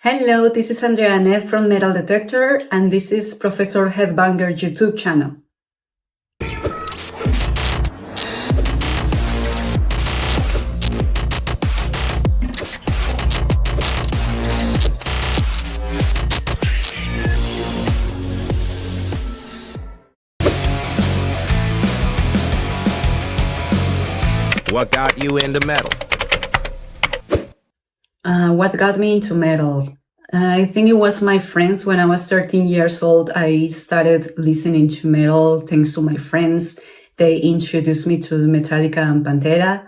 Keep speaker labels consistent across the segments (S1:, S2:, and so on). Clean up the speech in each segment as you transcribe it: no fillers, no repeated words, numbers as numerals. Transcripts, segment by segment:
S1: Hello, this is Andreanet from Metal Detector, and this is Professor Headbanger YouTube channel.
S2: What got you into metal?
S1: What got me into metal? I think it was my friends. When I was 13 years old, I started listening to metal thanks to my friends. They introduced me to Metallica and Pantera.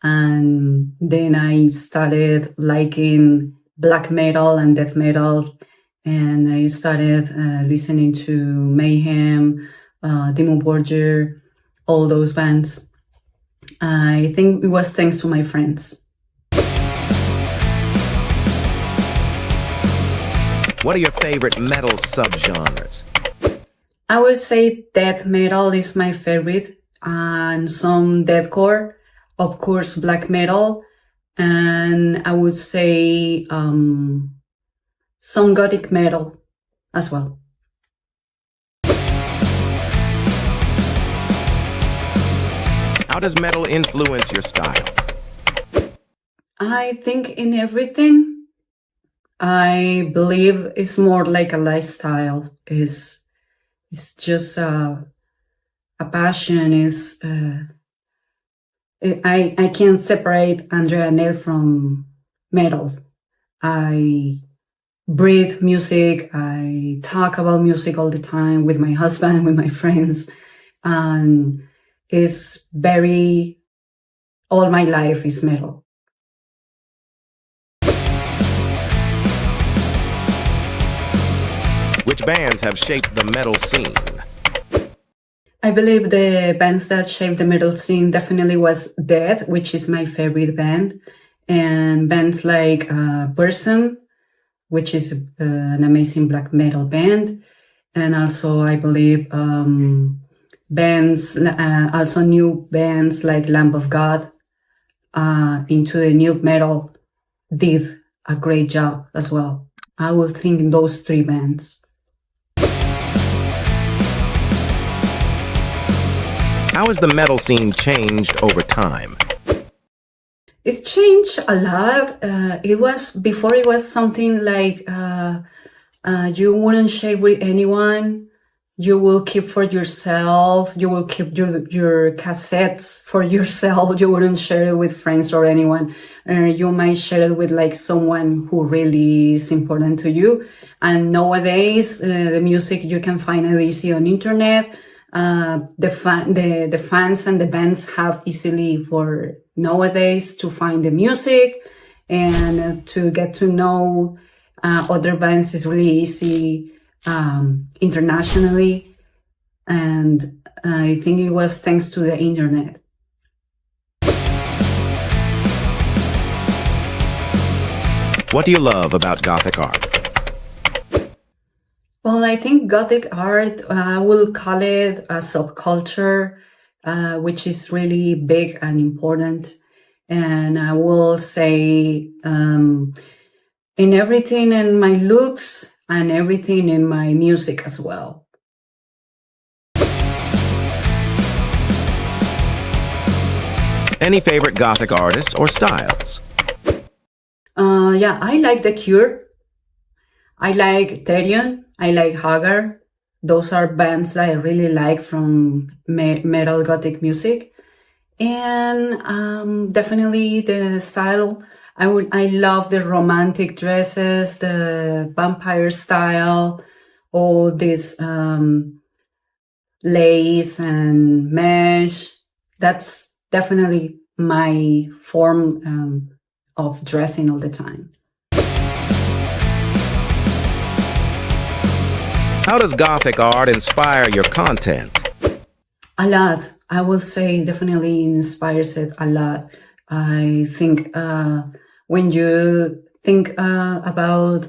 S1: And then I started liking black metal and death metal. And I started listening to Mayhem, Dimmu Borgir, all those bands. I think it was thanks to my friends.
S2: What are your favorite metal subgenres?
S1: I would say death metal is my favorite, and some deathcore, of course, black metal, and I would say some gothic metal as well.
S2: How does metal influence your style?
S1: I think in everything. I believe it's more like a lifestyle. It's just a passion. I can't separate Andreanet from metal. I breathe music. I talk about music all the time with my husband, with my friends, and all my life is metal.
S2: Which bands have shaped the metal scene?
S1: I believe the bands that shaped the metal scene definitely was Death, which is my favorite band, and bands like Burzum, which is an amazing black metal band, and also I believe also new bands like Lamb of God into the new metal did a great job as well. I would think those three bands.
S2: How has the metal scene changed over time?
S1: It changed a lot. Before it was something like you wouldn't share with anyone. You will keep for yourself. You will keep your cassettes for yourself. You wouldn't share it with friends or anyone. You might share it with like someone who really is important to you. And nowadays, the music you can find it easy on internet. The fans and the bands have easily for nowadays to find the music and to get to know other bands is really easy internationally, and I think it was thanks to the internet.
S2: What do you love about Gothic art?
S1: Well, I think Gothic art, I will call it a subculture, which is really big and important. And I will say in everything in my looks and everything in my music as well.
S2: Any favorite Gothic artists or styles?
S1: Yeah, I like The Cure. I like Therion. I like Haggard. Those are bands that I really like from metal gothic music. And definitely the style. I love the romantic dresses, the vampire style, all this lace and mesh. That's definitely my form of dressing all the time.
S2: How does Gothic art inspire your content?
S1: A lot. I will say definitely inspires it a lot. I think when you think about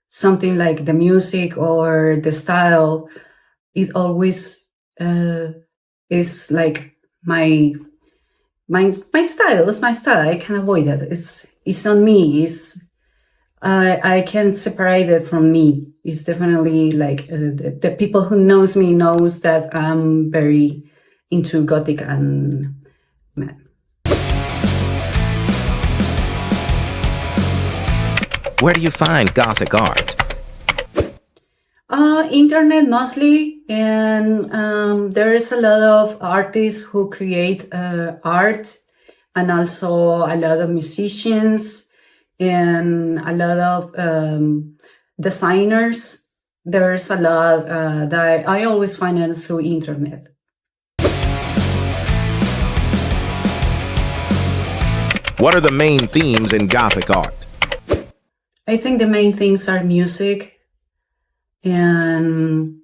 S1: something like the music or the style, it always is like my style. It's my style. I can't avoid it. It's on me. I can separate it from me. It's definitely like the people who knows me knows that I'm very into gothic and metal.
S2: Where do you find Gothic art?
S1: Internet mostly, and there's a lot of artists who create art, and also a lot of musicians and a lot of designers. There's a lot that I always find it through internet.
S2: What are the main themes in Gothic art?
S1: I think the main things are music and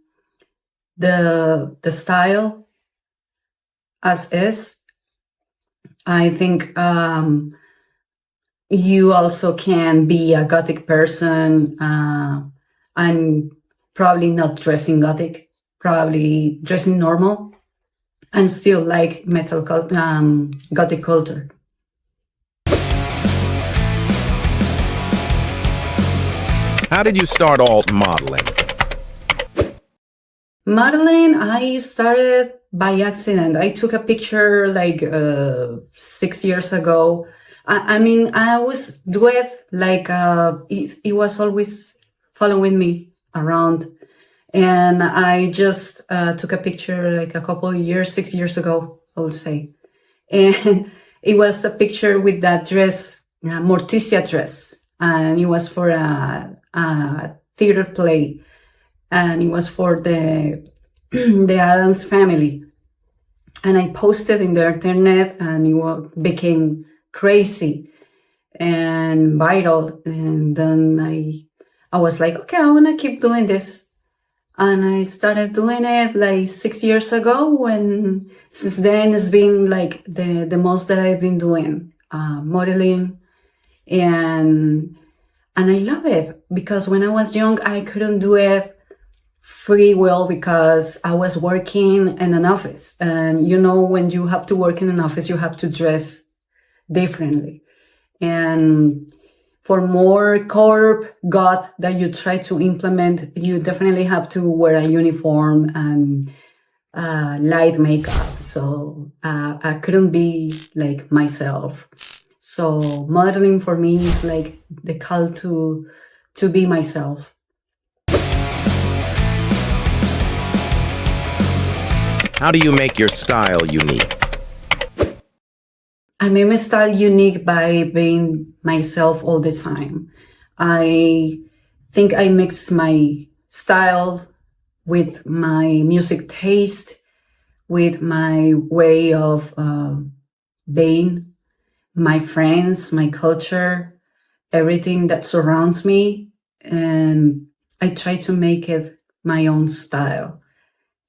S1: the style as is. I think you also can be a gothic person and probably not dressing gothic, probably dressing normal and still like gothic culture.
S2: How did you start alt modeling?
S1: Modeling, I started by accident. I took a picture like 6 years ago. I mean, I always do it like it was always following me around. And I just took a picture like a couple of years, 6 years ago, I would say. And it was a picture with that dress, Morticia dress. And it was for a theater play. And it was for the the Adams family. And I posted in the internet, and it became crazy and viral. And then I was like, okay, I want to keep doing this. And I started doing it like 6 years ago. And since then, it's been like the most that I've been doing, modeling. And I love it because when I was young, I couldn't do it free will because I was working in an office. And you know, when you have to work in an office, you have to dress differently. And for more corp goth that you try to implement, you definitely have to wear a uniform and light makeup. So I couldn't be like myself. So modeling for me is like the call to be myself.
S2: How do you make your style unique?
S1: I made my style unique by being myself all the time. I think I mix my style with my music taste, with my way of being, my friends, my culture, everything that surrounds me. And I try to make it my own style.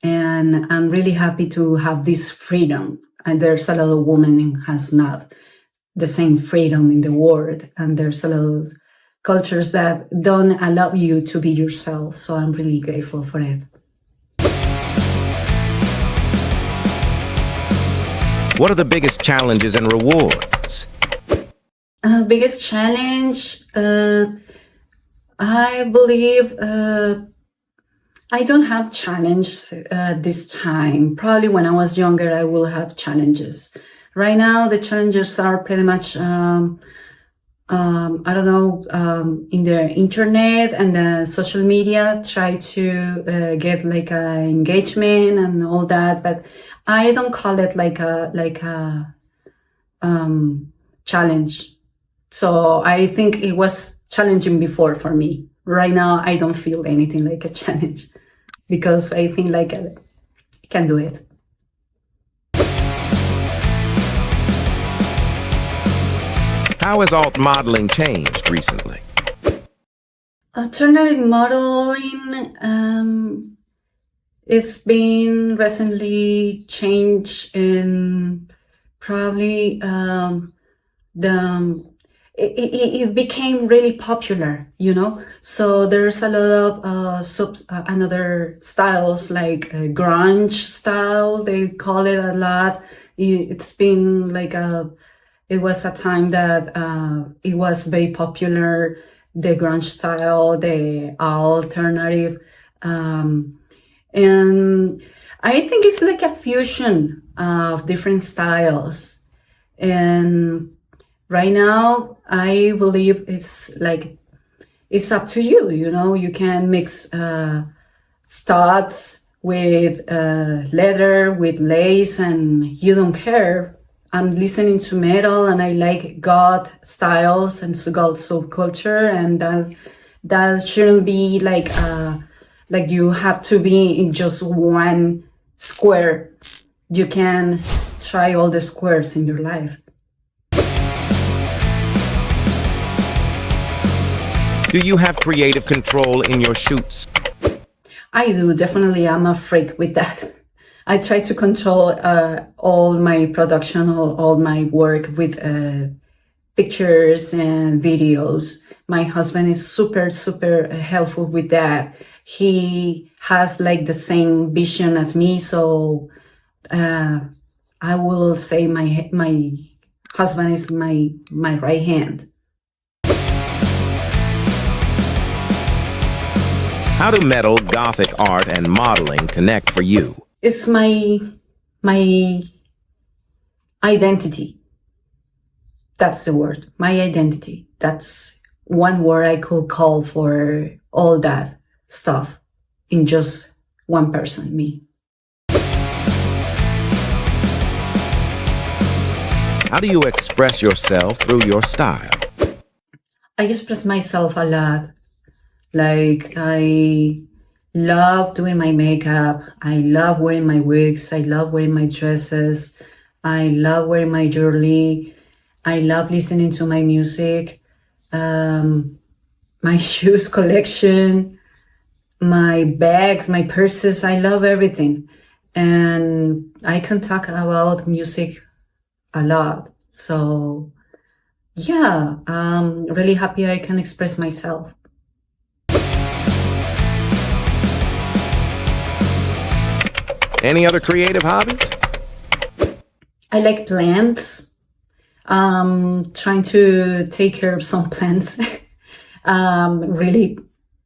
S1: And I'm really happy to have this freedom. And there's a lot of women who has not the same freedom in the world. And there's a lot of cultures that don't allow you to be yourself. So I'm really grateful for it.
S2: What are the biggest challenges and rewards?
S1: Biggest challenge, I believe I don't have challenge this time. Probably when I was younger, I will have challenges. Right now, the challenges are pretty much, I don't know, in the internet and the social media, try to get like a engagement and all that. But I don't call it like a challenge. So I think it was challenging before for me. Right now, I don't feel anything like a challenge because I think like I can do it.
S2: How has alt modeling changed recently?
S1: Alternative modeling, it's been recently changed in probably it became really popular, you know. So there's a lot of another styles like grunge style. They call it a lot. It's been like it was a time that it was very popular. the grunge style, the alternative. And I think it's like a fusion of different styles. And right now, I believe it's up to you. You can mix studs with leather, with lace, and you don't care. I'm listening to metal and I like goth styles and goth subculture, and that shouldn't be like you have to be in just one square. You can try all the squares in your life.
S2: Do you have creative control in your shoots?
S1: I do, definitely. I'm a freak with that. I try to control all my production, all my work with pictures and videos. My husband is super, super helpful with that. He has like the same vision as me, so I will say my husband is my right hand.
S2: How do metal, gothic art, and modeling connect for you?
S1: It's my identity. That's the word. My identity. That's one word I could call for all that stuff in just one person, me.
S2: How do you express yourself through your style?
S1: I express myself a lot. Like, I love doing my makeup. I love wearing my wigs. I love wearing my dresses. I love wearing my jewelry. I love listening to my music. My shoes collection, my bags, my purses. I love everything. And I can talk about music a lot. So yeah, I'm really happy I can express myself.
S2: Any other creative hobbies?
S1: I like plants. Trying to take care of some plants. Really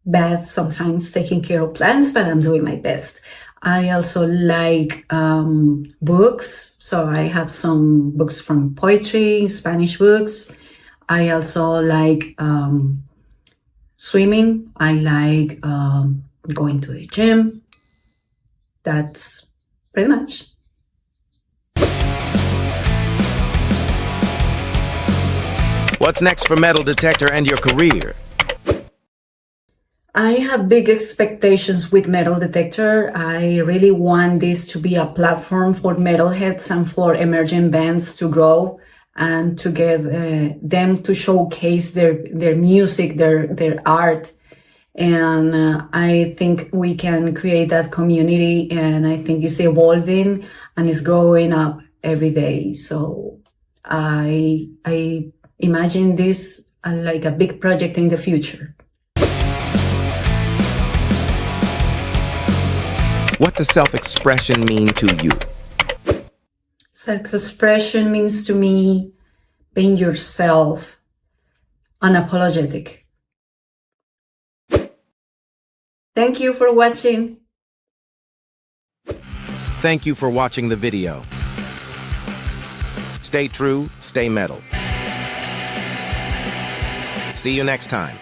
S1: bad sometimes taking care of plants, but I'm doing my best. I also like books. So I have some books from poetry, Spanish books. I also like swimming. I like going to the gym. That's pretty much.
S2: What's next for Metal Detector and your career?
S1: I have big expectations with Metal Detector. I really want this to be a platform for metalheads and for emerging bands to grow and to get them to showcase their music, their art. And I think we can create that community, and I think it's evolving and it's growing up every day. So I imagine this like a big project in the future.
S2: What does self-expression mean to you?
S1: Self-expression means to me being yourself, unapologetic. Thank you for watching.
S2: Thank you for watching the video. Stay true, stay metal. See you next time.